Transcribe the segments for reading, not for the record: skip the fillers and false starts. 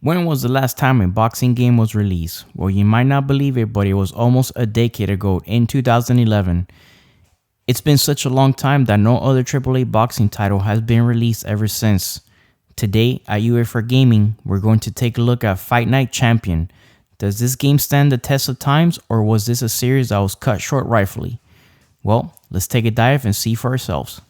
When was the last time a boxing game was released? Well, you might not believe it, but it was almost a decade ago in 2011. It's been such a long time that no other AAA boxing title has been released ever since. Today at UA4 Gaming, we're going to take a look at Fight Night Champion. Does this game stand the test of times, or was this a series that was cut short rightfully? Well, let's take a dive and see for ourselves.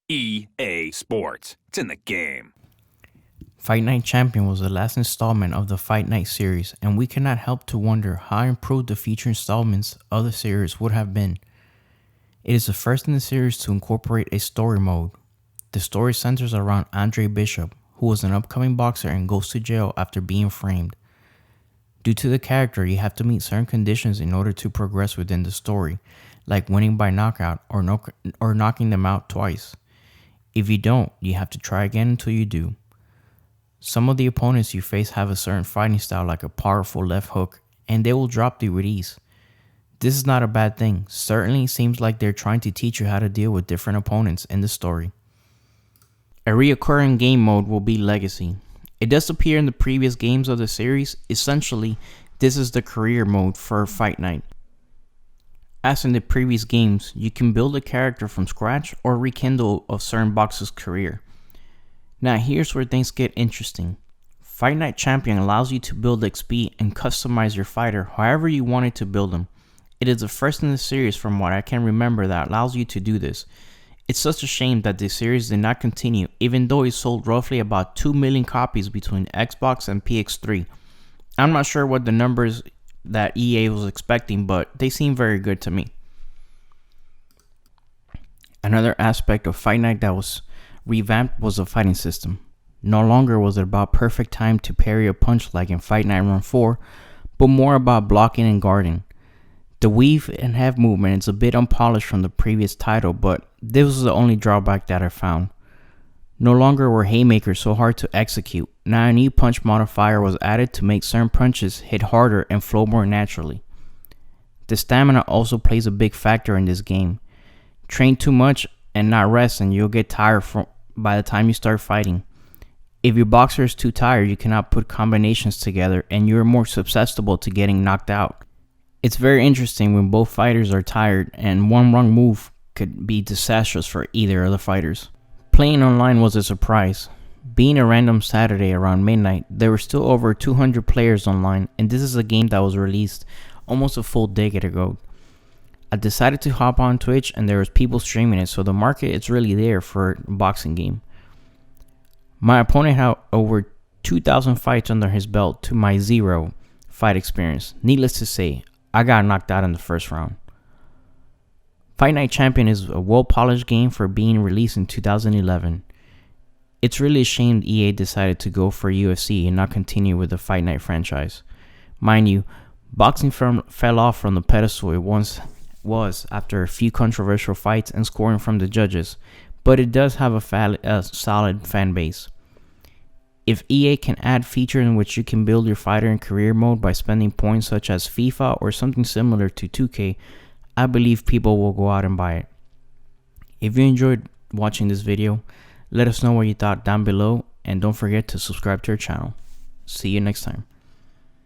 EA Sports. It's in the game. Fight Night Champion was the last installment of the Fight Night series, and we cannot help to wonder how improved the future installments of the series would have been. It is the first in the series to incorporate a story mode. The story centers around Andre Bishop, who was an upcoming boxer and goes to jail after being framed. Due to the character, you have to meet certain conditions in order to progress within the story, like winning by knockout or knocking them out twice. If you don't, you have to try again until you do. Some of the opponents you face have a certain fighting style, like a powerful left hook, and they will drop you with ease. This is not a bad thing. Certainly seems like they're trying to teach you how to deal with different opponents in the story. A reoccurring game mode will be Legacy. It does appear in the previous games of the series. Essentially, this is the career mode for Fight Night. As in the previous games, you can build a character from scratch or rekindle a certain boxer's career. Now here's where things get interesting. Fight Night Champion allows you to build XP and customize your fighter however you wanted to build them. It is the first in the series from what I can remember that allows you to do this. It's such a shame that the series did not continue, even though it sold roughly about 2 million copies between Xbox and PS3. I'm not sure what the numbers that EA was expecting, but they seem very good to me. Another aspect of Fight Night that was revamped was the fighting system. No longer was it about perfect time to parry a punch like in Fight Night Run 4, but more about blocking and guarding. The weave and heave movement is a bit unpolished from the previous title, but this was the only drawback that I found. No longer were haymakers so hard to execute. Now a new punch modifier was added to make certain punches hit harder and flow more naturally. The stamina also plays a big factor in this game. Train too much and not rest and you'll get tired by the time you start fighting. If your boxer is too tired, you cannot put combinations together and you're more susceptible to getting knocked out. It's very interesting when both fighters are tired, and one wrong move could be disastrous for either of the fighters. Playing online was a surprise. Being a random Saturday around midnight, there were still over 200 players online, and this is a game that was released almost a full decade ago. I decided to hop on Twitch and there was people streaming it, so the market is really there for a boxing game. My opponent had over 2,000 fights under his belt to my 0 fight experience. Needless to say, I got knocked out in the first round. Fight Night Champion is a well-polished game for being released in 2011. It's really a shame EA decided to go for UFC and not continue with the Fight Night franchise. Mind you, boxing fell off from the pedestal it once was after a few controversial fights and scoring from the judges, but it does have a solid fan base. If EA can add features in which you can build your fighter in career mode by spending points such as FIFA or something similar to 2K, I believe people will go out and buy it. If you enjoyed watching this video, let us know what you thought down below, and don't forget to subscribe to our channel. See you next time.